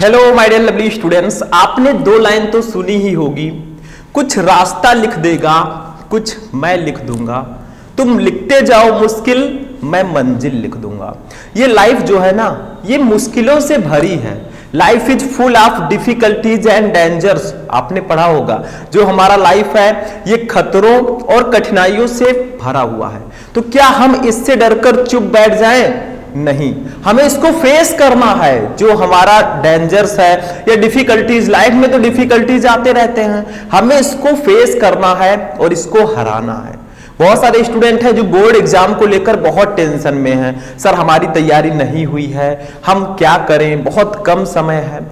Hello my dear lovely students, आपने दो line तो सुनी ही होगी। कुछ रास्ता लिख देगा, कुछ मैं लिख दूंगा, तुम लिखते जाओ मुश्किल, मैं मंजिल लिख दूंगा। ये लाइफ जो है ना, ये मुश्किलों से भरी है। Life is full of difficulties and dangers. आपने पढ़ा होगा जो हमारा लाइफ है ये खतरों और कठिनाइयों से भरा हुआ है। तो क्या हम इससे डरकर चुप बैठ जाएं? नहीं, हमें इसको फेस करना है। जो हमारा डेंजर्स है या डिफिकल्टीज, लाइफ में तो डिफिकल्टीज आते रहते हैं, हमें इसको फेस करना है और इसको हराना है। बहुत सारे स्टूडेंट हैं जो बोर्ड एग्जाम को लेकर बहुत टेंशन में हैं। सर हमारी तैयारी नहीं हुई है, हम क्या करें, बहुत कम समय है।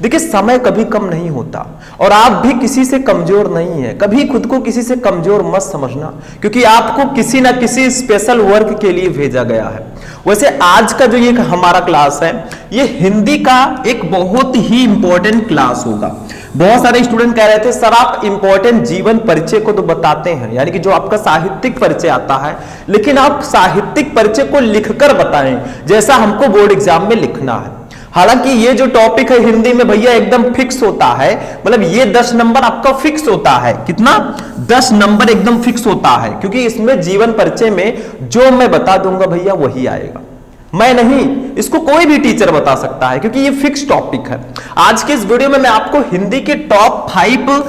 देखिए समय कभी कम नहीं होता और आप भी किसी से कमजोर नहीं है। कभी खुद को किसी से कमजोर मत समझना, क्योंकि आपको किसी ना किसी स्पेशल वर्क के लिए भेजा गया है। वैसे आज का जो ये हमारा क्लास है ये हिंदी का एक बहुत ही इंपॉर्टेंट क्लास होगा। बहुत सारे स्टूडेंट कह रहे थे सर आप इंपॉर्टेंट जीवन परिचय को तो बताते हैं, यानी कि जो आपका साहित्यिक परिचय आता है, लेकिन आप साहित्यिक परिचय को लिखकर बताएं जैसा हमको बोर्ड एग्जाम में लिखना है। हालांकि ये जो टॉपिक है हिंदी में भैया एकदम फिक्स होता है, मतलब ये 10 नंबर आपका फिक्स होता है। कितना? 10 नंबर एकदम फिक्स होता है, क्योंकि इसमें जीवन परिचय में जो मैं बता दूंगा भैया वही आएगा। मैं नहीं, इसको कोई भी टीचर बता सकता है, क्योंकि ये फिक्स टॉपिक है। आज के इस वीडियो में मैं आपको हिंदी के टॉप 5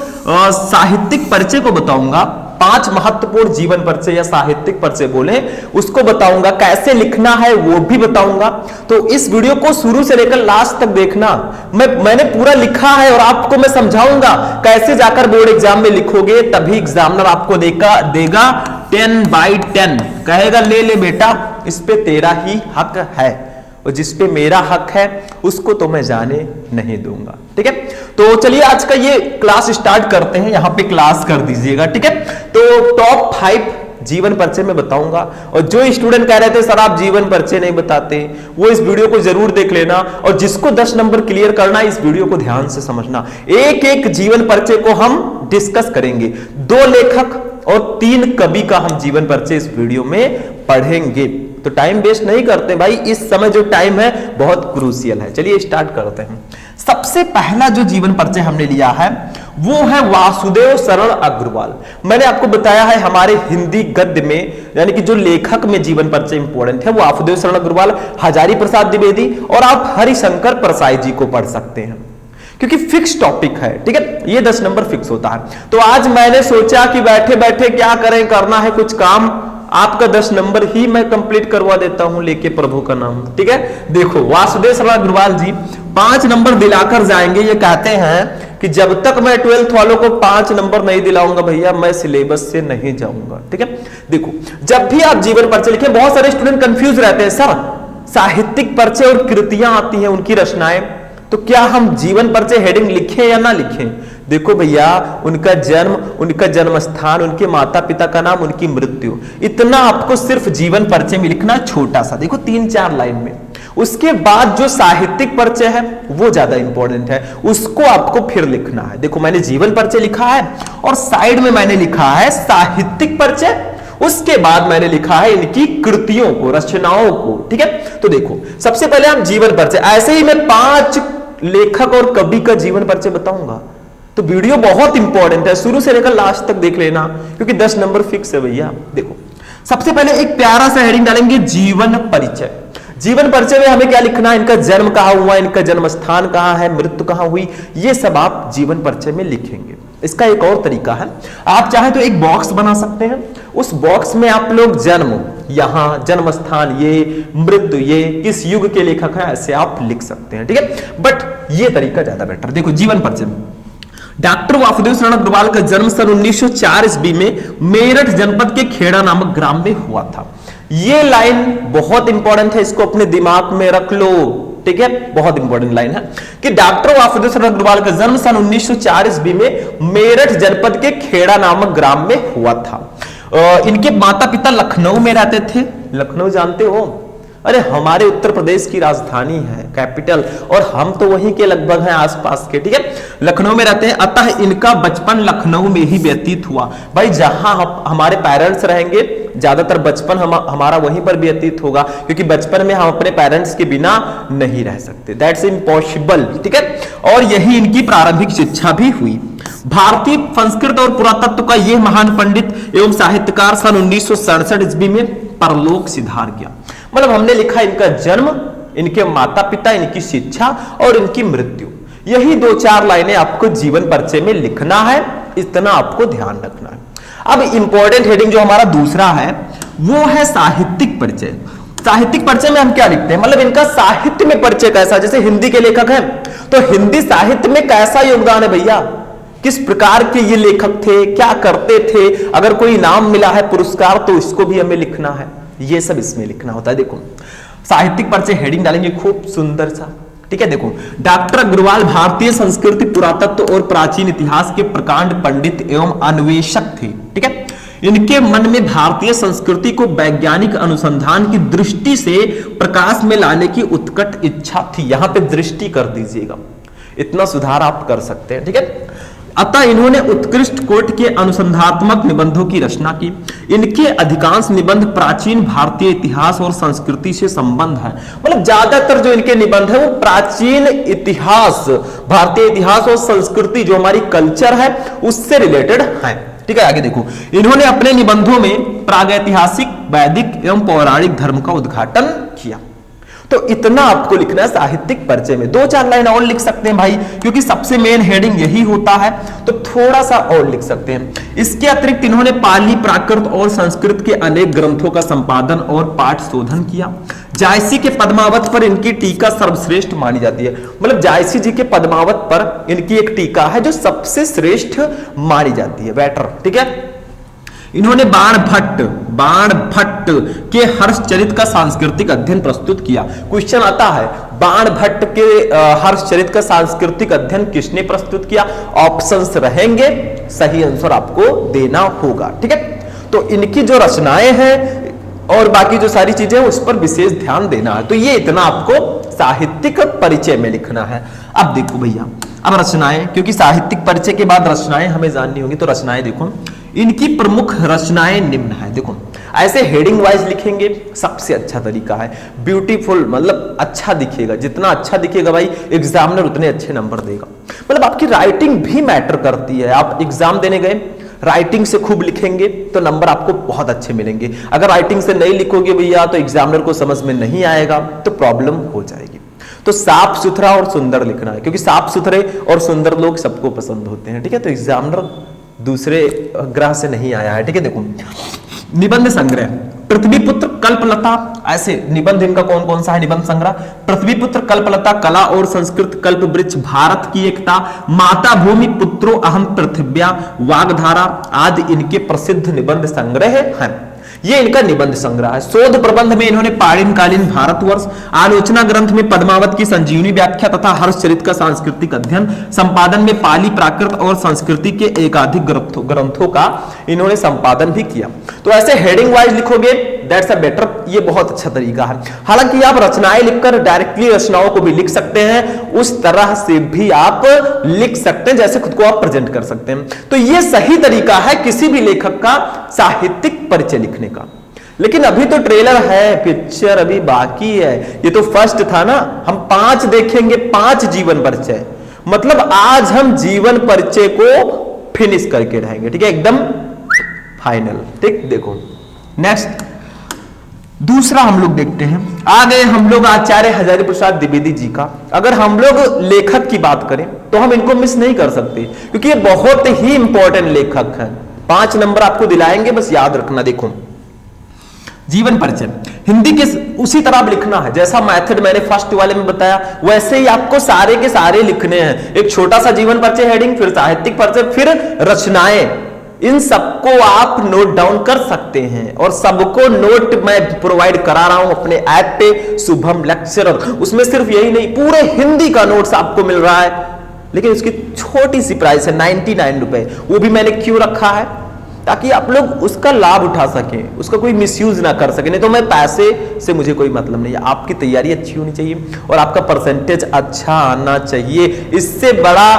साहित्यिक परिचय को बताऊंगा। 5 महत्वपूर्ण जीवन परिचय या साहित्यिक परिचय बोले उसको बताऊंगा, कैसे लिखना है वो भी बताऊंगा। तो इस वीडियो को शुरू से लेकर लास्ट तक देखना। मैंने पूरा लिखा है और आपको मैं समझाऊंगा कैसे जाकर बोर्ड एग्जाम में लिखोगे, तभी एग्जामिनर आपको देगा 10/10 कहेगा ले ले बेटा, इस पे तेरा ही हक है और जिस पे मेरा हक है उसको तो मैं जाने नहीं दूंगा। ठीक है, तो चलिए आज का ये क्लास स्टार्ट करते हैं। यहां पे क्लास कर दीजिएगा। ठीक है, तो टॉप 5 जीवन परिचय में बताऊंगा। और जो स्टूडेंट कह रहे थे सर आप जीवन परिचय नहीं बताते, वो इस वीडियो को जरूर देख लेना। और जिसको 10 नंबर क्लियर करना है, इस वीडियो को ध्यान से समझना। एक एक जीवन परिचय को हम डिस्कस करेंगे। 2 लेखक और 3 कवि का हम जीवन परिचय इस वीडियो में पढ़ेंगे। तो टाइम वेस्ट नहीं करते भाई, इस समय जो टाइम है बहुत क्रूशियल है। चलिए स्टार्ट करते हैं। सबसे पहला जो जीवन परिचय हमने लिया है वो है वासुदेव शरण अग्रवाल। मैंने आपको बताया है हमारे हिंदी गद्य में, यानी कि जो लेखक में जीवन परिचय इंपॉर्टेंट है वो वासुदेव शरण अग्रवाल, हजारी प्रसाद द्विवेदी और आप हरिशंकर परसाई जी को पढ़ सकते हैं, क्योंकि फिक्स टॉपिक है। ठीक है, ये 10 नंबर फिक्स होता है। तो आज मैंने सोचा कि बैठे बैठे क्या करें, करना है कुछ काम, आपका 10 नंबर ही मैं कंप्लीट करवा देता हूं लेके प्रभु का नाम। ठीक है, देखो वासुदेव शरण अग्रवाल जी 5 नंबर दिलाकर जाएंगे। ये कहते हैं कि जब तक मैं 12th वालों को 5 नंबर नहीं दिलाऊंगा भैया मैं सिलेबस से नहीं जाऊंगा। ठीक है, देखो जब भी आप जीवन परिचय लिखें, बहुत सारे स्टूडेंट कंफ्यूज रहते हैं सर साहित्यिक परिचय और कृतियां आती हैं उनकी रचनाएं, तो क्या हम जीवन परिचय हेडिंग लिखें या ना लिखें? देखो भैया उनका जन्म, उनका जन्म स्थान, उनके माता पिता का नाम, उनकी मृत्यु, इतना आपको सिर्फ जीवन परिचय में लिखना, छोटा सा, देखो 3-4 लाइन में। उसके बाद जो साहित्यिक परिचय है वो ज्यादा इंपॉर्टेंट है, उसको आपको फिर लिखना है। देखो मैंने जीवन परिचय लिखा है और साइड में मैंने लिखा है साहित्यिक परिचय, उसके बाद मैंने लिखा है इनकी कृतियों को, रचनाओं को। ठीक है, तो देखो सबसे पहले हम जीवन परिचय, ऐसे ही मैं 5 लेखक और कवि का जीवन परिचय बताऊंगा। तो वीडियो बहुत इंपॉर्टेंट है, शुरू से लेकर लास्ट तक देख लेना, क्योंकि 10 नंबर फिक्स है भैया। देखो सबसे पहले एक प्यारा सा हेडिंग डालेंगे जीवन परिचय। जीवन परिचय में हमें क्या लिखना है, इनका जन्म कहां हुआ, इनका जन्म स्थान कहां है, मृत्यु कहां हुई, ये सब आप जीवन परिचय में लिखेंगे। इसका एक और तरीका है, आप चाहे तो एक बॉक्स बना सकते हैं, उस बॉक्स में आप लोग जन्म, यहां जन्म स्थान ये, मृत्यु ये, किस युग के लेखक हैं, ऐसे आप लिख सकते हैं। ठीक है, बट ये तरीका ज्यादा बेटर। देखो जीवन परिचय में डॉक्टर वासुदेव शरण अग्रवाल का जन्म सन 1904 ईस्वी में मेरठ जनपद के खेड़ा नामक ग्राम में हुआ था। ये लाइन बहुत इंपॉर्टेंट है, इसको अपने दिमाग में रख लो। ठीक है, बहुत इंपॉर्टेंट लाइन है कि डॉक्टर वासुदेव शरण अग्रवाल का जन्म सन 1904 ईस्वी में मेरठ जनपद के खेड़ा नामक ग्राम में हुआ था। इनके माता पिता लखनऊ में रहते थे। लखनऊ जानते हो, अरे हमारे उत्तर प्रदेश की राजधानी है, कैपिटल, और हम तो वहीं के लगभग हैं आसपास के। ठीक है, लखनऊ में रहते हैं, अतः इनका बचपन लखनऊ में ही व्यतीत हुआ। भाई जहां हमारे पेरेंट्स रहेंगे ज्यादातर बचपन हमारा वहीं पर व्यतीत होगा, क्योंकि बचपन में हम अपने पेरेंट्स के बिना नहीं रह सकते, दैट्स इम्पॉसिबल, ठीक है। और यही इनकी प्रारंभिक शिक्षा भी हुई। भारतीय संस्कृत और पुरातत्व का यह महान पंडित एवं साहित्यकार सन 1967 ईस्वी में परलोक सिधार गया। मतलब हमने लिखा इनका जन्म, इनके माता पिता, इनकी शिक्षा और इनकी मृत्यु, यही 2-4 लाइनें आपको जीवन परिचय में लिखना है, इतना आपको ध्यान रखना है। अब इंपॉर्टेंट हेडिंग जो हमारा दूसरा है वो है साहित्यिक परिचय। साहित्यिक परिचय में हम क्या लिखते हैं, मतलब इनका साहित्य में परिचय कैसा, जैसे हिंदी के लेखक हैं तो हिंदी साहित्य में कैसा योगदान है भैया, किस प्रकार के ये लेखक थे, क्या करते थे, अगर कोई इनाम मिला है, पुरस्कार, तो इसको भी हमें लिखना है, ये सब इसमें लिखना होता है। देखो साहित्यिक परिचय हेडिंग डालेंगे खूब सुंदर सा, ठीक है। देखो डॉक्टर अग्रवाल भारतीय संस्कृति, पुरातत्व और प्राचीन इतिहास के प्रकांड पंडित एवं अन्वेषक थे, ठीक है। इनके मन में भारतीय संस्कृति को वैज्ञानिक अनुसंधान की दृष्टि से प्रकाश में लाने की उत्कट इच्छा थी। यहां पे दृष्टि कर दीजिएगा, इतना सुधार आप कर सकते हैं, ठीक है। अतः इन्होंने उत्कृष्ट कोटि के अनुसंधात्मक निबंधों की रचना की। इनके अधिकांश निबंध प्राचीन भारतीय इतिहास और संस्कृति से संबंध है, मतलब ज्यादातर जो इनके निबंध है वो प्राचीन इतिहास, भारतीय इतिहास और संस्कृति जो हमारी कल्चर है उससे रिलेटेड है, ठीक है। आगे देखो, इन्होंने अपने निबंधों में प्रागैतिहासिक, वैदिक एवं पौराणिक धर्म का उद्घाटन किया। तो इतना आपको लिखना है साहित्यिक परिचय में। 2-4 लाइन और लिख सकते हैं भाई, क्योंकि सबसे मेन हेडिंग यही होता है, तो थोड़ा सा और लिख सकते हैं। इसके अतिरिक्त इन्होंने पाली, प्राकृत और संस्कृत के अनेक ग्रंथों का संपादन और पाठ शोधन किया। जायसी के पद्मावत पर इनकी टीका सर्वश्रेष्ठ मानी जाती है, मतलब जायसी जी के पद्मावत पर इनकी एक टीका है जो सबसे श्रेष्ठ मानी जाती है, बेटर, ठीक है। इन्होंने बाण भट्ट के हर्षचरित का सांस्कृतिक अध्ययन प्रस्तुत किया। क्वेश्चन आता है बाण भट्ट के हर्षचरित का सांस्कृतिक अध्ययन किसने प्रस्तुत किया, ऑप्शंस रहेंगे, सही आंसर आपको देना होगा, ठीक है। तो इनकी जो रचनाएं हैं और बाकी जो सारी चीजें हैं उस पर विशेष ध्यान देना है। तो ये इतना आपको साहित्यिक परिचय में लिखना है। अब देखो भैया, अब रचनाएं, क्योंकि साहित्यिक परिचय के बाद रचनाएं हमें जाननी होगी, तो रचनाएं देखो, इनकी प्रमुख रचनाएं निम्न है। देखो ऐसे हेडिंग वाइज लिखेंगे, सबसे अच्छा तरीका है, ब्यूटीफुल, मतलब अच्छा दिखेगा, जितना अच्छा दिखेगा भाई एग्जामिनर उतने अच्छे नंबर देगा। मतलब आपकी राइटिंग भी मैटर करती है। आप एग्जाम देने गए, राइटिंग से खूब लिखेंगे तो नंबर आपको बहुत अच्छे मिलेंगे। अगर राइटिंग से नहीं लिखोगे भैया तो एग्जामिनर को समझ में नहीं आएगा, तो प्रॉब्लम हो जाएगी। तो साफ सुथरा और सुंदर लिखना है, क्योंकि साफ सुथरे और सुंदर लोग सबको पसंद होते हैं, ठीक है। तो एग्जामिनर दूसरे ग्रह से नहीं आया है, ठीक है। देखो निबंध संग्रह, पृथ्वीपुत्र, कल्पलता, ऐसे निबंध इनका कौन कौन सा है निबंध संग्रह, पृथ्वीपुत्र, कल्पलता, कला और संस्कृत, कल्पवृक्ष, भारत की एकता, माता भूमि, पुत्रो अहम पृथिव्या, वागधारा आदि इनके प्रसिद्ध निबंध संग्रह हैं। ये इनका निबंध संग्रह है। शोध प्रबंध में इन्होंने पाणिनकालीन भारतवर्ष, आलोचना ग्रंथ में पद्मावत की संजीवनी व्याख्या तथा हर्षचरित का सांस्कृतिक अध्ययन, संपादन में पाली, प्राकृत और संस्कृति के एकाधिक ग्रंथों का इन्होंने संपादन भी किया। तो ऐसे हेडिंग वाइज लिखोगे, दैट्स अ बेटर, ये बहुत अच्छा तरीका है। हालांकि आप रचनाएं लिखकर डायरेक्टली रचनाओं को भी लिख सकते हैं, उस तरह से भी आप लिख सकते हैं जैसे खुद को आप प्रेजेंट कर सकते हैं। तो ये सही तरीका है किसी भी लेखक का साहित्यिक परिचय लिखने का। लेकिन अभी तो ट्रेलर है, पिक्चर अभी बाकी है। ये तो फर्स्ट था ना, हम 5 देखेंगे, 5 जीवन परिचय, मतलब आज हम जीवन परिचय को फिनिश करके रहेंगे, ठीक है, एकदम फाइनल, ठीक। देखो नेक्स्ट दूसरा हम लोग देखते हैं, आ गए हम लोग आचार्य हजारी प्रसाद द्विवेदी जी का। अगर हम लोग लेखक की बात करें तो हम इनको मिस नहीं कर सकते, क्योंकि ये बहुत ही इंपॉर्टेंट लेखक हैं। 5 नंबर आपको दिलाएंगे, बस याद रखना। देखो जीवन परिचय हिंदी के उसी तरह लिखना है जैसा मेथड मैंने फर्स्ट वाले में बताया, वैसे ही आपको सारे के सारे लिखने हैं। एक छोटा सा जीवन परिचय हेडिंग, फिर साहित्यिक परिचय, फिर रचनाएं, इन सबको आप नोट डाउन कर सकते हैं और सबको नोट मैं प्रोवाइड करा रहा हूं अपने ऐप पे, शुभम लेक्चरर। उसमें सिर्फ यही नहीं, पूरे हिंदी का नोट्स आपको मिल रहा है, लेकिन उसकी छोटी सी प्राइस है 99 रुपए। वो भी मैंने क्यों रखा है, ताकि आप लोग उसका लाभ उठा सकें, उसका कोई मिसयूज ना कर सके। नहीं तो मैं पैसे से मुझे कोई मतलब नहीं है, आपकी तैयारी अच्छी होनी चाहिए और आपका परसेंटेज अच्छा आना चाहिए। इससे बड़ा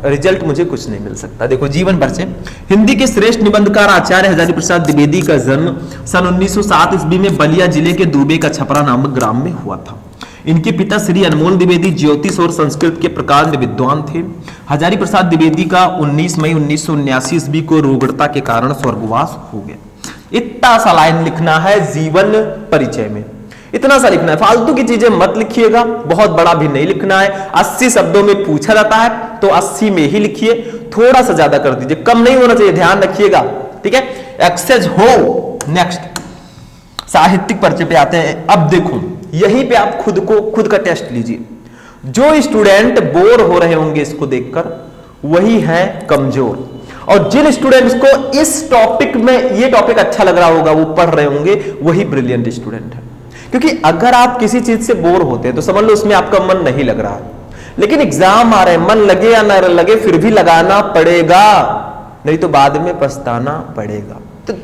रिजल्ट मुझे कुछ नहीं मिल सकता। देखो जीवन परिचय, हिंदी के श्रेष्ठ निबंधकार आचार्य हजारी प्रसाद द्विवेदी का जन्म सन 1907 ईस्वी में बलिया जिले के दुबे का छपरा नामक ग्राम में हुआ था। इनके पिता श्री अनमोल द्विवेदी ज्योतिष और संस्कृत के प्रकांड विद्वान थे। हजारी प्रसाद द्विवेदी का 19 मई 1979 ईस्वी को रोगड़ता के कारण स्वर्गवास हो गया। इतना सा लाइन लिखना है जीवन परिचय में, इतना सा लिखना है, फालतू की चीजें मत लिखिएगा, बहुत बड़ा भी नहीं लिखना है। 80 शब्दों में पूछा जाता है तो 80 में ही लिखिए, थोड़ा सा ज्यादा कर दीजिए, कम नहीं होना चाहिए, ध्यान रखिएगा, ठीक है। एक्सेस हो। नेक्स्ट साहित्यिक परिचय पे आते हैं। अब देखो यहीं पे आप खुद का टेस्ट लीजिए। जो स्टूडेंट बोर हो रहे होंगे इसको देखकर वही है कमजोर, और जिन स्टूडेंट्स को इस टॉपिक में ये टॉपिक अच्छा लग रहा होगा वो पढ़ रहे होंगे वही ब्रिलियंट स्टूडेंट है। क्योंकि अगर आप किसी चीज से बोर होते हैं तो समझ लो उसमें आपका मन नहीं लग रहा है, लेकिन एग्जाम आ रहे हैं, मन लगे या ना लगे फिर भी लगाना पड़ेगा, नहीं तो बाद में पछताना पड़ेगा। तो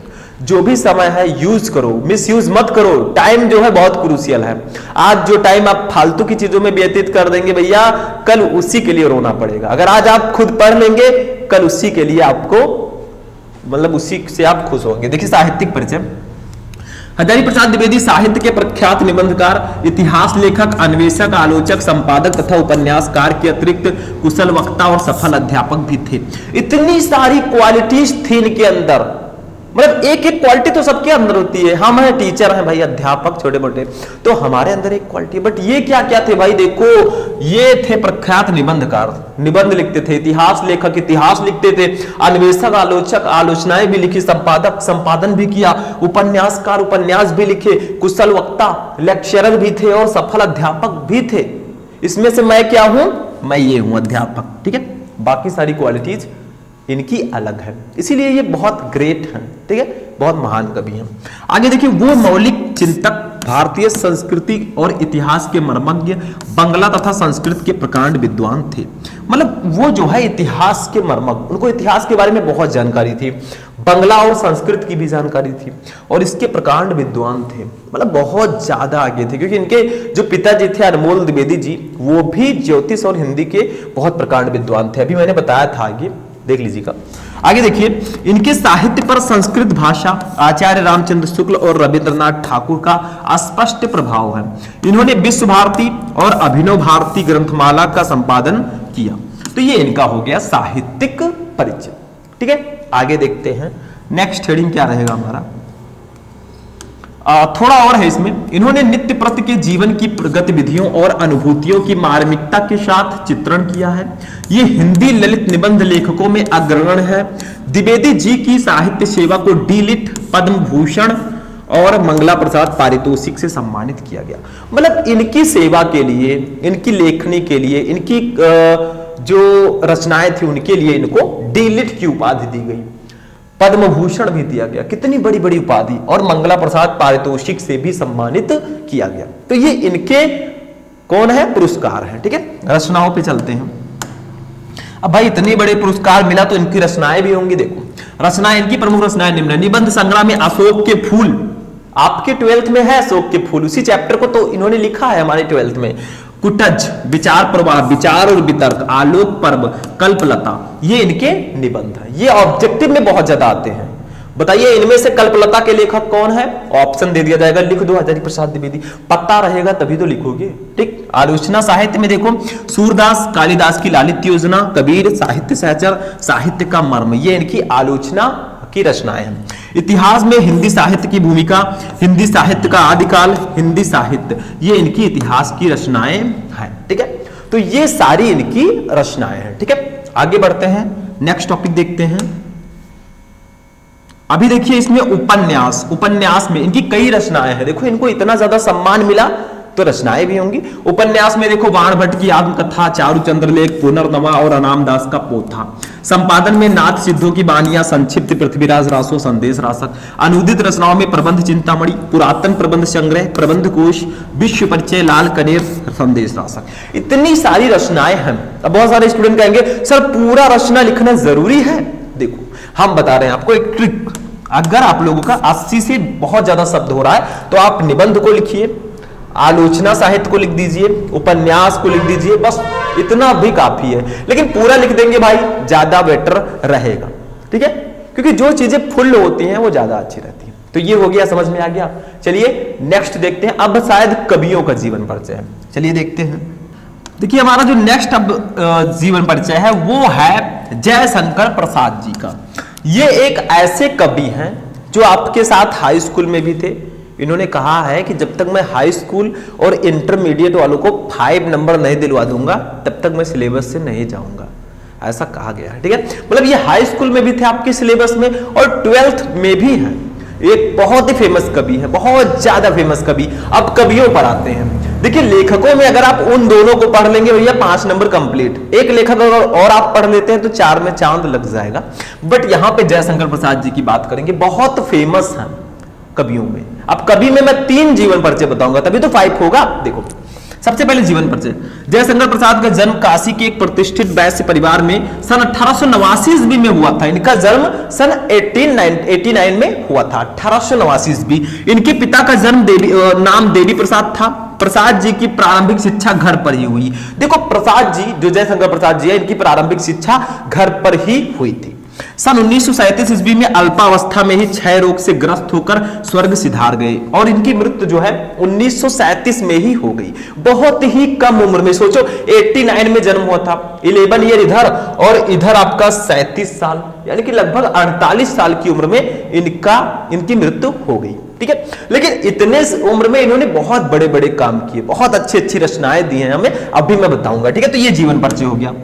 जो भी समय है यूज करो, मिस यूज मत करो। टाइम जो है बहुत क्रूशियल है। आज जो टाइम आप फालतू की चीजों में व्यतीत कर देंगे भैया, कल उसी के लिए रोना पड़ेगा। अगर आज आप खुद पढ़ लेंगे कल उसी के लिए आपको, मतलब उसी से आप खुश होंगे। देखिए साहित्यिक परिचय, हजारी प्रसाद द्विवेदी साहित्य के प्रख्यात निबंधकार, इतिहास लेखक, अन्वेषक, आलोचक, संपादक तथा उपन्यासकार के अतिरिक्त कुशल वक्ता और सफल अध्यापक भी थे। इतनी सारी क्वालिटीज थी इनके अंदर, मतलब एक एक क्वालिटी तो सबके अंदर होती है। हम हैं टीचर हैं भाई, अध्यापक छोटे मोटे, तो हमारे अंदर एक क्वालिटी, बट ये क्या क्या थे भाई, देखो ये थे प्रख्यात निबंधकार, निबंध लिखते थे, इतिहास लेखक इतिहास लिखते थे, अन्वेषक आलोचक आलोचनाएं भी लिखी, संपादक संपादन भी किया, उपन्यासकार उपन्यास भी लिखे, कुशल वक्ता लेक्चरर भी थे और सफल अध्यापक भी थे। इसमें से मैं क्या हूं, मैं ये हूं अध्यापक, ठीक है। बाकी सारी क्वालिटीज इनकी अलग है, इसीलिए ये बहुत ग्रेट हैं, ठीक है, बहुत महान कवि हैं। आगे देखिए, वो मौलिक चिंतक, भारतीय संस्कृति और इतिहास के मर्मज्ञ, बंगला तथा संस्कृत के प्रकांड विद्वान थे। मतलब वो जो है इतिहास के मर्मज्ञ, उनको इतिहास के बारे में बहुत जानकारी थी, बंगला और संस्कृत की भी जानकारी थी, और इसके प्रकांड विद्वान थे, मतलब बहुत ज्यादा आगे थे। क्योंकि इनके जो पिताजी थे अनमोल द्विवेदी जी, वो भी ज्योतिष और हिंदी के बहुत प्रकांड विद्वान थे। अभी मैंने बताया था, आगे देख लीजिएगा। आगे देखिए, इनके साहित्य पर संस्कृत भाषा, आचार्य रामचंद्र शुक्ल और रविंद्रनाथ ठाकुर का स्पष्ट प्रभाव है। इन्होंने विश्व भारती और अभिनव भारती ग्रंथमाला का संपादन किया। तो ये इनका हो गया साहित्यिक परिचय, ठीक है। आगे देखते हैं नेक्स्ट हेडिंग क्या रहेगा हमारा। थोड़ा और है इसमें, इन्होंने नित्य प्रति के जीवन की गतिविधियों और अनुभूतियों की मार्मिकता के साथ चित्रण किया है। ये हिंदी ललित निबंध लेखकों में अग्रगण्य है। द्विवेदी जी की साहित्य सेवा को डी.लिट, पद्म भूषण और मंगला प्रसाद पारितोषिक से सम्मानित किया गया। मतलब इनकी सेवा के लिए, इनकी लेखनी के लिए, इनकी जो रचनाएं थी उनके लिए इनको डी.लिट की उपाधि दी गई, पद्म भूषण भी दिया गया, कितनी बड़ी बड़ी उपाधि, और मंगला प्रसाद पारितोषिक से भी सम्मानित किया गया। तो ये इनके कौन है, पुरस्कार है, ठीक है। रचनाओं पे चलते हैं। अब भाई इतने बड़े पुरस्कार मिला तो इनकी रचनाएं भी होंगी। देखो रचनाएं, इनकी प्रमुख रचनाएं निम्न: निबंध संग्रह में अशोक के फूल, आपके 12th में है अशोक के फूल, उसी चैप्टर को तो इन्होंने लिखा है हमारे 12th में। कुटज, विचार प्रवाह, विचार और वितर्क, आलोक पर्व, कल्पलता, ये इनके निबंध है। ये ऑब्जेक्टिव में बहुत ज्यादा आते हैं। बताइए इनमें से कल्पलता के लेखक कौन है, ऑप्शन दे दिया जाएगा, लिख दो हजारी प्रसाद द्विवेदी, पता रहेगा तभी तो लिखोगे, ठीक। आलोचना साहित्य में देखो, सूरदास, कालिदास की लालित्य योजना, कबीर, साहित्य सहचर, साहित्य का मर्म, ये इनकी आलोचना की रचनाएं हैं। इतिहास में हिंदी साहित्य की भूमिका, हिंदी साहित्य का आदिकाल, हिंदी साहित्य, ये इनकी इतिहास की रचनाएं हैं, ठीक है। तो ये सारी इनकी रचनाएं हैं, ठीक है। आगे बढ़ते हैं, नेक्स्ट टॉपिक देखते हैं। अभी देखिए इसमें उपन्यास, उपन्यास में इनकी कई रचनाएं हैं। देखो इनको इतना ज्यादा सम्मान मिला तो रचनाएं भी होंगी। उपन्यास में देखो बाण भट्ट की आत्मकथा, चारुचंद्र लेख, पुनर्नवा और अनाम दास का पोथा। संपादन में नाथ सिद्धों की बानियां, संक्षिप्त, पृथ्वीराज रासो, संदेश रासक। अनुदित रचनाओं में प्रबंध चिंतामणि, पुरातन प्रबंध संग्रह, प्रबंध कोश, विश्व परिचय, लाल कनेर, संदेश रासक। इतनी सारी रचनाएं हैं। अब बहुत सारे स्टूडेंट कहेंगे सर पूरा रचना लिखना जरूरी है। देखो हम बता रहे हैं आपको एक ट्रिक। अगर आप लोगों का 80 से बहुत ज्यादा शब्द हो रहा है तो आप निबंध को लिखिए, आलोचना साहित्य को लिख दीजिए, उपन्यास को लिख दीजिए, बस इतना भी काफी है, लेकिन पूरा लिख देंगे भाई ज्यादा बेटर रहेगा, ठीक है, क्योंकि जो चीजें फुल होती हैं वो ज्यादा अच्छी रहती है। तो ये हो गया, समझ में आ गया। चलिए नेक्स्ट देखते हैं, अब शायद कवियों का जीवन परिचय है, चलिए देखते हैं। देखिए हमारा जो नेक्स्ट अब जीवन परिचय है वो है जयशंकर प्रसाद जी का। ये एक ऐसे कवि हैं जो आपके साथ हाई स्कूल में भी थे। इन्होंने कहा है कि जब तक मैं हाई स्कूल और इंटरमीडिएट वालों को 5 नंबर नहीं दिलवा दूंगा तब तक मैं सिलेबस से नहीं जाऊंगा, ऐसा कहा गया है, ठीक है। मतलब ये हाई स्कूल में भी थे आपके सिलेबस में और 12th में भी है। एक बहुत ही फेमस कवि है, बहुत ज्यादा फेमस कवि। अब कवियों पर आते हैं। देखिए लेखकों में अगर आप उन दोनों को पढ़ लेंगे भैया 5 नंबर कंप्लीट। एक लेखक और आप पढ़ लेते हैं तो 4 में चांद लग जाएगा। बट यहां पे जयशंकर प्रसाद जी की बात करेंगे, बहुत फेमस हैं कवियों में। अब कवि में मैं 3 जीवन परिचय बताऊंगा तभी तो 5 होगा। देखो सबसे पहले जीवन परिचय, जयशंकर प्रसाद का जन्म काशी के एक प्रतिष्ठित वैश्य परिवार में सन 1889 ईस्वी में हुआ था। इनका जन्म सन 1889 में हुआ था, 1889 ईस्वी। इनके पिता का जन्म नाम देवी प्रसाद था। प्रसाद जी की प्रारंभिक शिक्षा घर पर ही हुई। देखो प्रसाद जी जो जयशंकर प्रसाद जी है, इनकी प्रारंभिक शिक्षा घर पर ही हुई थी। सन 1937 ईस्वी में अल्पावस्था में ही क्षय रोग से ग्रस्त होकर स्वर्ग सिधार गए और इनकी मृत्यु जो है 1937 में ही हो गई, बहुत ही कम उम्र में। सोचो 89 में जन्म हुआ था, 11 ईयर इधर और इधर आपका 37 साल, यानी कि लगभग 48 साल की उम्र में इनकी मृत्यु हो गई, ठीक है। लेकिन इतने उम्र में इन्होंने बहुत बड़े बड़े काम किए, बहुत अच्छी अच्छी रचनाएं दी हैं हमें, अभी मैं बताऊंगा, ठीक है। तो ये जीवन परिचय हो गया।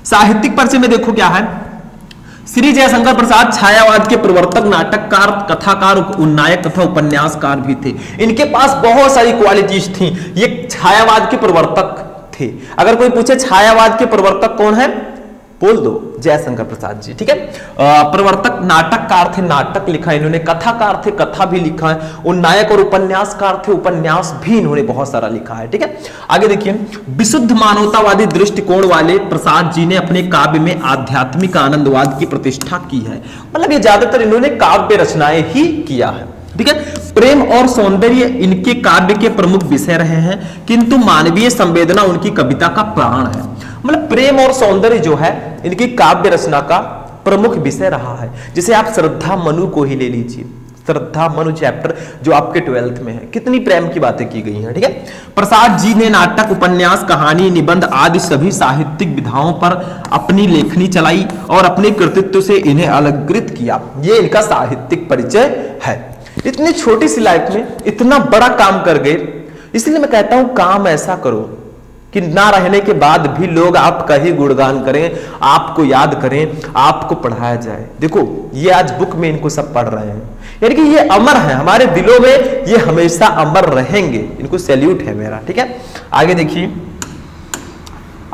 साहित्यिक परिचय में देखो क्या है, श्री जयशंकर प्रसाद छायावाद के प्रवर्तक, नाटककार, कथाकार, उन्नायक तथा उपन्यासकार भी थे। इनके पास बहुत सारी क्वालिटीज थी। ये छायावाद के प्रवर्तक थे। अगर कोई पूछे छायावाद के प्रवर्तक कौन है, बोल दो जयशंकर प्रसाद जी, ठीक है। प्रवर्तक नाटककार थे, नाटक लिखा इन्होंने, कथाकार थे, कथा भी लिखा है, उन्नायक और उपन्यासकार थे, उपन्यास भी इन्होंने बहुत सारा लिखा है, ठीक है। आगे देखिए, विशुद्ध मानवतावादी दृष्टिकोण वाले प्रसाद जी ने अपने काव्य में आध्यात्मिक आनंदवाद की प्रतिष्ठा की है। मतलब ये ज्यादातर इन्होंने काव्य रचनाएं ही किया है, ठीक है। प्रेम और सौंदर्य इनके काव्य के प्रमुख विषय रहे हैं, किंतु मानवीय संवेदना उनकी कविता का प्राण है। मतलब प्रेम और सौंदर्य जो है इनकी काव्य रचना का प्रमुख विषय रहा है। जैसे आप श्रद्धा मनु को ही ले लीजिए, श्रद्धा मनु चैप्टर जो आपके 12th में है, कितनी प्रेम की बातें की गई हैं, ठीक है। प्रसाद जी ने नाटक, उपन्यास, कहानी, निबंध आदि सभी साहित्यिक विधाओं पर अपनी लेखनी चलाई और अपने कृतित्व से इन्हें अलंकृत किया। ये इनका साहित्यिक परिचय है। इतनी छोटी सी लाइफ में इतना बड़ा काम कर गए, इसलिए मैं कहता हूं काम ऐसा करो कि ना रहने के बाद भी लोग आपका ही गुणगान करें, आपको याद करें, आपको पढ़ाया जाए। देखो ये आज बुक में इनको सब पढ़ रहे हैं, यानी कि ये अमर है हमारे दिलों में, ये हमेशा अमर रहेंगे। इनको सैल्यूट है मेरा, ठीक है। आगे देखिए,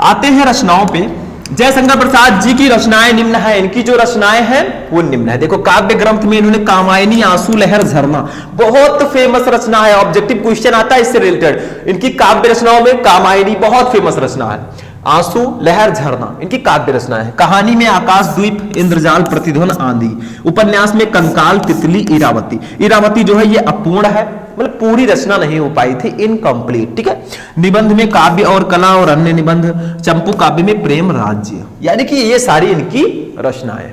आते हैं रचनाओं पे। जयशंकर प्रसाद जी की रचनाएं निम्न है। इनकी जो रचनाएं हैं वो निम्न है। देखो काव्य ग्रंथ में इन्होंने कामायनी, आंसू, लहर, झरना, बहुत फेमस रचना है, ऑब्जेक्टिव क्वेश्चन आता है इससे रिलेटेड। इनकी काव्य रचनाओं में कामायनी बहुत फेमस रचना है, आंसू, लहर, झरना इनकी काव्य रचना है। कहानी में आकाशद्वीप, इंद्रजाल, प्रतिध्वनि, आंधी। उपन्यास में कंकाल, तितली, इरावती। इरावती जो है ये अपूर्ण है, मतलब पूरी रचना नहीं हो पाई थी, इनकम्प्लीट, ठीक है। निबंध में काव्य और कला और अन्य निबंध। चंपू काव्य में प्रेम राज्य, यानी कि ये सारी इनकी रचनाएं।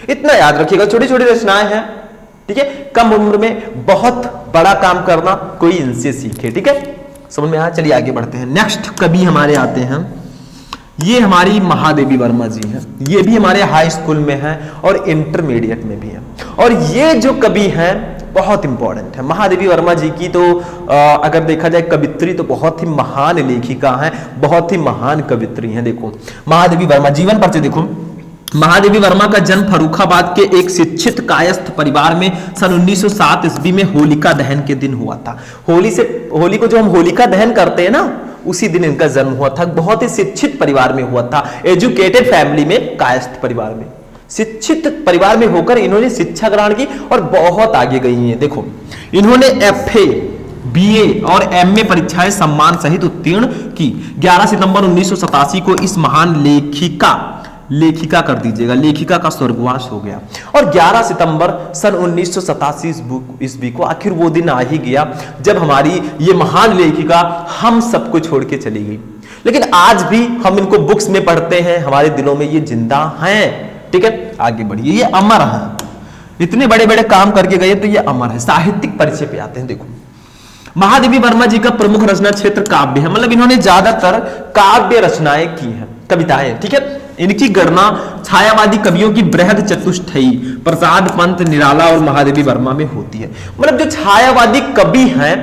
इतना याद रखिएगा, छोटी छोटी रचनाएं हैं, ठीक है। कम उम्र में बहुत बड़ा काम करना कोई इनसे सीखे, ठीक है। समझ में आया। चलिए आगे बढ़ते हैं। नेक्स्ट कवि हमारे आते हैं, ये हमारी महादेवी वर्मा जी हैं। ये भी हमारे हाई स्कूल में हैं और इंटरमीडिएट में भी हैं। और ये जो कवि हैं बहुत इंपॉर्टेंट है। महादेवी वर्मा जी की तो अगर देखा जाए कवित्री तो बहुत ही महान लेखिका हैं, बहुत ही महान कवित्री हैं। देखो महादेवी वर्मा जीवन परिचय देखो। महादेवी वर्मा का जन्म फर्रुखाबाद के एक शिक्षित कायस्थ परिवार में सन 1907 ईस्वी में होलिका दहन के दिन हुआ था। होली को जो हम होलिका दहन करते हैं ना, उसी दिन इनका जन्म हुआ था। बहुत ही शिक्षित परिवार में हुआ था, एजुकेटेड फैमिली में, कायस्थ परिवार में, शिक्षित परिवार में होकर इन्होंने शिक्षा ग्रहण की और बहुत आगे गई हैं। देखो इन्होंने FA, BA और MA परीक्षाएं सम्मान सहित उत्तीर्ण की। 11 सितंबर 1987 को इस महान लेखिका कर दीजिएगा, लेखिका का स्वर्गवास हो गया। और 11 सितंबर सन 1987 ईस्वी को आखिर वो दिन आ ही गया जब हमारी ये महान लेखिका हम सबको छोड़ के चली गई। लेकिन आज भी हम इनको बुक्स में पढ़ते हैं, हमारे दिलों में ये जिंदा हैं। ठीक है, आगे बढ़िए, ये अमर हैं, इतने बड़े बड़े काम करके गए तो ये अमर है। साहित्यिक परिचय पे आते हैं। देखो, महादेवी वर्मा जी का प्रमुख रचना क्षेत्र काव्य है, मतलब इन्होंने ज्यादातर काव्य रचनाएं की हैं, कविताएं। ठीक है, इनकी गणना छायावादी कवियों की बृहद चतुष्टयी प्रसाद पंत, निराला और महादेवी वर्मा में होती है। मतलब जो छायावादी कवि हैं,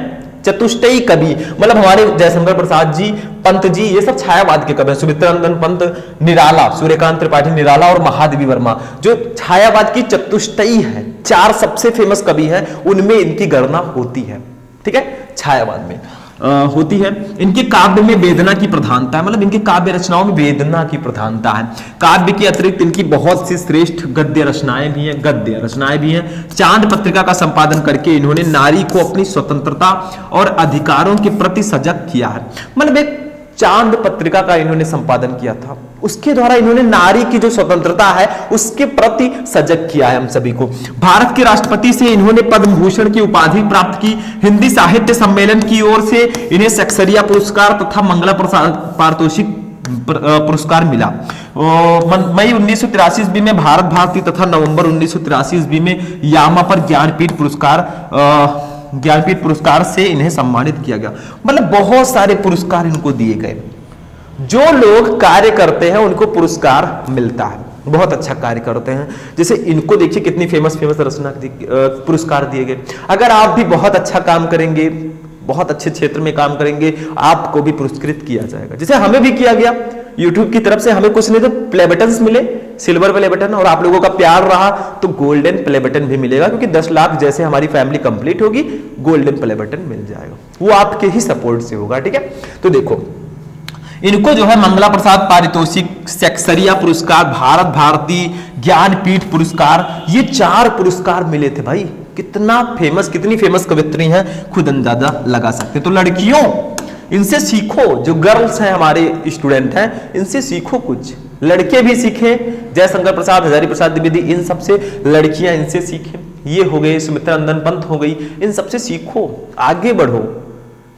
चतुष्टयी कवि, मतलब हमारे जयशंकर प्रसाद जी, पंत जी, ये सब छायावाद के कवि हैं। सुमित्रानंदन पंत, निराला, सूर्यकांत त्रिपाठी निराला और महादेवी वर्मा जो छायावाद की चतुष्टयी है, 4 सबसे फेमस कवि हैं, उनमें इनकी गणना होती है। ठीक है, छायावाद में होती है। इनके काव्य में वेदना की प्रधानता है, मतलब इनके काव्य रचनाओं में वेदना की प्रधानता है। काव्य के अतिरिक्त इनकी बहुत सी श्रेष्ठ गद्य रचनाएं भी हैं। चांद पत्रिका का संपादन करके इन्होंने नारी को अपनी स्वतंत्रता और अधिकारों के प्रति सजग किया है। मतलब एक चांद पत्रिका का इन्होंने संपादन किया था, उसके द्वारा इन्होंने नारी की जो स्वतंत्रता है उसके प्रति सजग किया है हम सभी को। भारत के राष्ट्रपति से इन्होंने पद्म भूषण की उपाधि प्राप्त की। हिंदी साहित्य सम्मेलन की ओर से इन्हें सक्सेरिया पुरस्कार तथा मंगला पारितोषिक पुरस्कार मिला। मई 1983 ईस्वी में भारत भारती तथा नवंबर 1983 ईस्वी में यामा पर ज्ञानपीठ पुरस्कार से इन्हें सम्मानित किया गया। मतलब बहुत सारे पुरस्कार इनको दिए गए। जो लोग कार्य करते हैं उनको पुरस्कार मिलता है, बहुत अच्छा कार्य करते हैं। जैसे इनको देखिए कितनी फेमस रचना पुरस्कार दिए गए। अगर आप भी बहुत अच्छा काम करेंगे, बहुत अच्छे क्षेत्र में काम करेंगे, आपको भी पुरस्कृत किया जाएगा। जैसे हमें भी किया गया, YouTube की तरफ से हमें कुछ नहीं तो प्ले बटन्स मिले, सिल्वर प्ले बटन, और आप लोगों का प्यार रहा तो गोल्डन प्ले बटन भी मिलेगा, क्योंकि 10 लाख जैसे हमारी फैमिली कंप्लीट होगी, गोल्डन प्ले बटन मिल जाएगा। वो आपके ही सपोर्ट से होगा। ठीक है, तो देखो इनको जो है मंगला प्रसाद पारितोषिक, सक्सेरिया पुरस्कार, भारत भारती, ज्ञानपीठ पुरस्कार, ये 4 पुरस्कार मिले थे भाई। कितनी फेमस कवित्री हैं, खुद अंदाजा लगा सकते। तो लड़कियों, इनसे सीखो, जो गर्ल्स हैं हमारे स्टूडेंट हैं, इनसे सीखो कुछ। लड़के भी सीखें, जयशंकर प्रसाद, हजारी प्रसाद द्विवेदी, इन सबसे लड़कियां इनसे सीखें। ये हो गए, सुमित्रानंदन पंत हो गई, इन सबसे सीखो, आगे बढ़ो,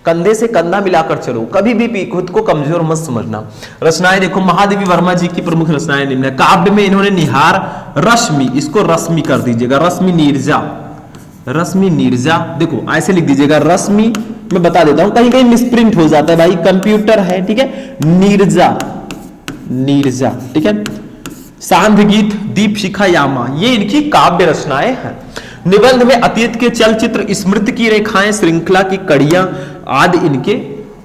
कंधे से कंधा मिलाकर चलो, कभी भी खुद को कमजोर मत समझना। रचनाएं देखो, महादेवी वर्मा जी की प्रमुख रचनाएं निम्न है। काव्य में इन्होंने निहार, रश्मि, इसको रश्मि कर दीजिएगा, रश्मि नीरजा, देखो ऐसे लिख दीजिएगा, रश्मि, मैं बता देता हूं, कहीं कहीं मिसप्रिंट हो जाता है भाई, कंप्यूटर है। ठीक है, नीरजा, ठीक है। सांध गीत, दीप शिखा यामा, ये इनकी काव्य रचनाएं हैं। निबंध में अतीत के चलचित्र, स्मृति की रेखाएं, श्रृंखला की कड़ियां आदि इनके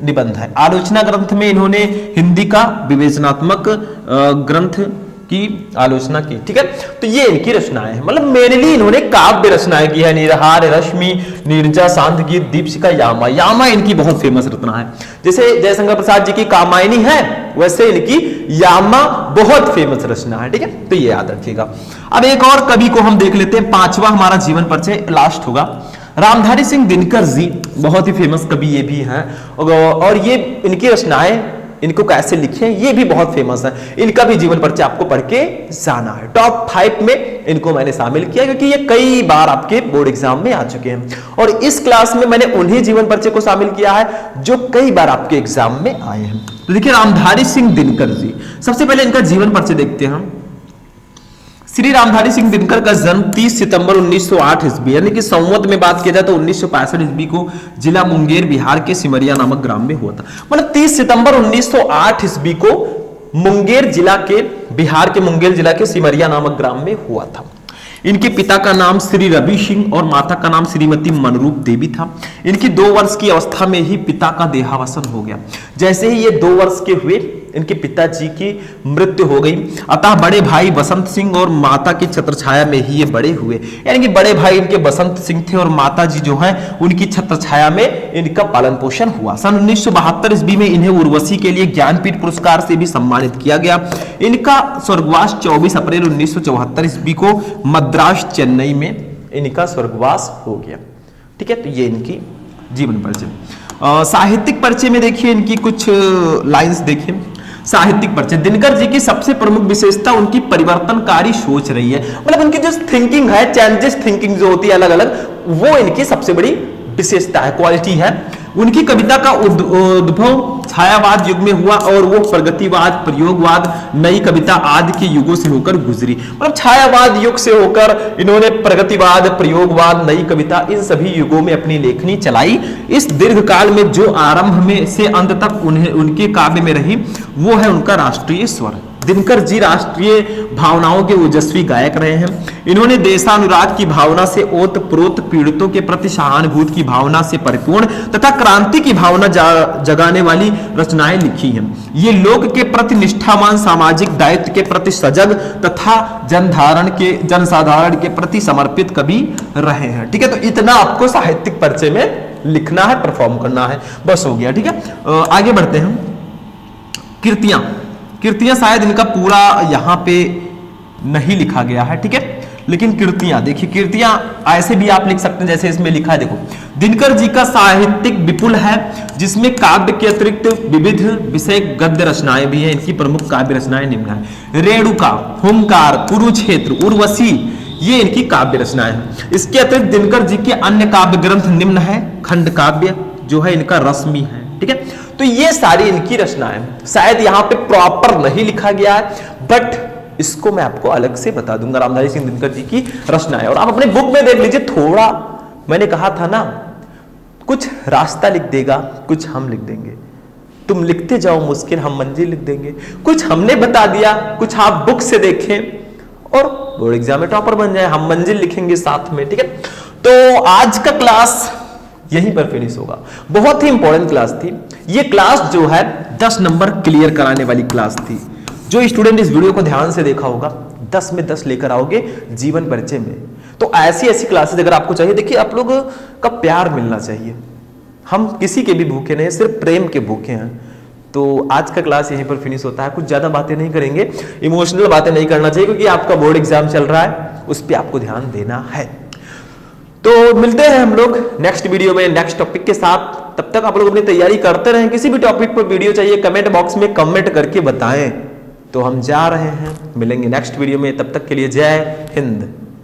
निबंध है। आलोचना ग्रंथ में इन्होंने हिंदी का विवेचनात्मक ग्रंथ की आलोचना की। ठीक है, तो ये इनकी रचनाएं हैं। मतलब मेनली इन्होंने काव्य रचनाएं की है। निरहार, रश्मि, नीरजा, सांध गीत, दीपशिखा, यामा इनकी बहुत फेमस रचना है। जैसे जयशंकर प्रसाद जी की कामायनी है, वैसे इनकी यामा बहुत फेमस रचना है। ठीक है, तो ये याद रखिएगा। अब एक और कवि को हम देख लेते हैं, 5वां हमारा जीवन परिचय लास्ट होगा। रामधारी सिंह दिनकर जी, बहुत ही फेमस कवि ये भी हैं, और ये इनकी रचनाएं, इनको कैसे लिखे ये भी बहुत फेमस है। इनका भी जीवन परिचय आपको पढ़ के जाना है। टॉप 5 में इनको मैंने शामिल किया, क्योंकि ये कई बार आपके बोर्ड एग्जाम में आ चुके हैं, और इस क्लास में मैंने उन्हीं जीवन परिचय को शामिल किया है जो कई बार आपके एग्जाम में आए हैं। तो देखिए, रामधारी सिंह दिनकर जी, सबसे पहले इनका जीवन परिचय देखते हैं हम। श्री रामधारी सिंह दिनकर का जन्म 30 सितंबर 1908 ईस्वी, यानी कि संवत में बात किया जाए तो 1965 ईस्वी को जिला मुंगेर बिहार के सिमरिया नामक ग्राम में हुआ था। मतलब 30 सितंबर 1908 ईस्वी को मुंगेर जिला के, बिहार के मुंगेर जिला के सिमरिया नामक ग्राम में हुआ था। इनके पिता का नाम श्री रवि सिंह और माता का नाम श्रीमती मनरूप देवी था। इनकी 2 वर्ष की अवस्था में ही पिता का देहावसान हो गया। जैसे ही ये 2 वर्ष के हुए, इनके पिताजी की मृत्यु हो गई। अतः बड़े भाई बसंत सिंह और माता की छत्रछाया में ही ये बड़े हुए। यानी कि बड़े भाई इनके बसंत सिंह थे और माता जी जो हैं उनकी छत्रछाया में इनका पालन पोषण हुआ। सन 1972 ईस्वी में इन्हें उर्वशी के लिए ज्ञानपीठ पुरस्कार से भी सम्मानित किया गया। इनका स्वर्गवास 24 अप्रैल 1974 ईस्वी को मद्रास, चेन्नई में इनका स्वर्गवास हो गया। ठीक है, तो ये इनकी जीवन परिचय। साहित्यिक परिचय में देखिए इनकी कुछ लाइंस देखिए। साहित्यिक परिचय, दिनकर जी की सबसे प्रमुख विशेषता उनकी परिवर्तनकारी सोच रही है। मतलब उनकी जो थिंकिंग है, चेंजेस थिंकिंग जो होती है अलग अलग, वो इनकी सबसे बड़ी विशेषता है, क्वालिटी है। उनकी कविता का उद्भव छायावाद युग में हुआ और वो प्रगतिवाद, प्रयोगवाद, नई कविता आदि के युगों से होकर गुजरी। मतलब छायावाद युग से होकर इन्होंने प्रगतिवाद, प्रयोगवाद, नई कविता, इन सभी युगों में अपनी लेखनी चलाई। इस दीर्घ काल में जो आरंभ में से अंत तक उनके काव्य में रही वो है उनका राष्ट्रीय स्वर। दिनकर जी राष्ट्रीय भावनाओं के ओजस्वी गायक रहे हैं। इन्होंने देशानुराग की भावना से ओतप्रोत, पीड़ितों के प्रति सहानुभूति की भावना से परिपूर्ण तथा क्रांति की भावना जगाने वाली रचनाएं लिखी हैं। ये लोक के प्रति निष्ठावान, सामाजिक दायित्व के प्रति सजग तथा जनसाधारण के प्रति समर्पित कवि रहे हैं। ठीक है, तो इतना आपको साहित्यिक परिचय में लिखना है, परफॉर्म करना है, बस हो गया। ठीक है, आगे बढ़ते हैं। कृतियां शायद इनका पूरा यहां पे नहीं लिखा गया है। ठीक है, लेकिन कृतियां देखिए, कृतियां ऐसे भी आप लिख सकते हैं जैसे इसमें लिखा है। देखो, दिनकर जी का साहित्यिक विपुल है, जिसमें काव्य के अतिरिक्त विविध विषय गद्य रचनाएं भी हैं। इनकी प्रमुख काव्य रचनाएं निम्न है। रेणुका, हुंकार, कुरुक्षेत्र, उर्वशी, ये इनकी काव्य रचनाएं हैं। इसके अतिरिक्त दिनकर जी के अन्य काव्य ग्रंथ निम्न है। खंड काव्य जो है इनका रश्मि है। ठीक है, तो ये सारी इनकी रचनाएं, शायद यहाँ पे प्रॉपर नहीं लिखा गया है, बट इसको मैं आपको अलग से बता दूंगा। रामधारी सिंह दिनकर जी की रचनाएं, और आप अपने बुक में देख लीजिए। थोड़ा मैंने कहा था ना, कुछ रास्ता लिख देगा, कुछ हम लिख देंगे। तुम लिखते जाओ मुश्किल, हम मंजिल लिख देंगे। कुछ हमने बता दिया, कुछ आप बुक से देखें और बोर्ड एग्जाम में टॉपर बन जाए, हम मंजिल लिखेंगे साथ में। ठीक है, तो आज का क्लास यहीं पर फिनिश होगा। बहुत ही इंपॉर्टेंट क्लास थी ये क्लास, जो है 10 नंबर क्लियर कराने वाली क्लास थी। जो स्टूडेंट इस वीडियो को ध्यान से देखा होगा, 10 में 10 लेकर आओगे जीवन परिचय में। तो ऐसी ऐसी क्लासेस अगर आपको चाहिए, देखिए आप लोग का प्यार मिलना चाहिए। हम किसी के भी भूखे नहीं, सिर्फ प्रेम के भूखे हैं। तो आज का क्लास यहीं पर फिनिश होता है। कुछ ज्यादा बातें नहीं करेंगे, इमोशनल बातें नहीं करना चाहिए, क्योंकि आपका बोर्ड एग्जाम चल रहा है, उस पर आपको ध्यान देना है। तो मिलते हैं हम लोग नेक्स्ट वीडियो में नेक्स्ट टॉपिक के साथ। तब तक आप लोग अपनी तैयारी करते रहें। किसी भी टॉपिक पर वीडियो चाहिए, कमेंट बॉक्स में कमेंट करके बताएं। तो हम जा रहे हैं, मिलेंगे नेक्स्ट वीडियो में। तब तक के लिए जय हिंद।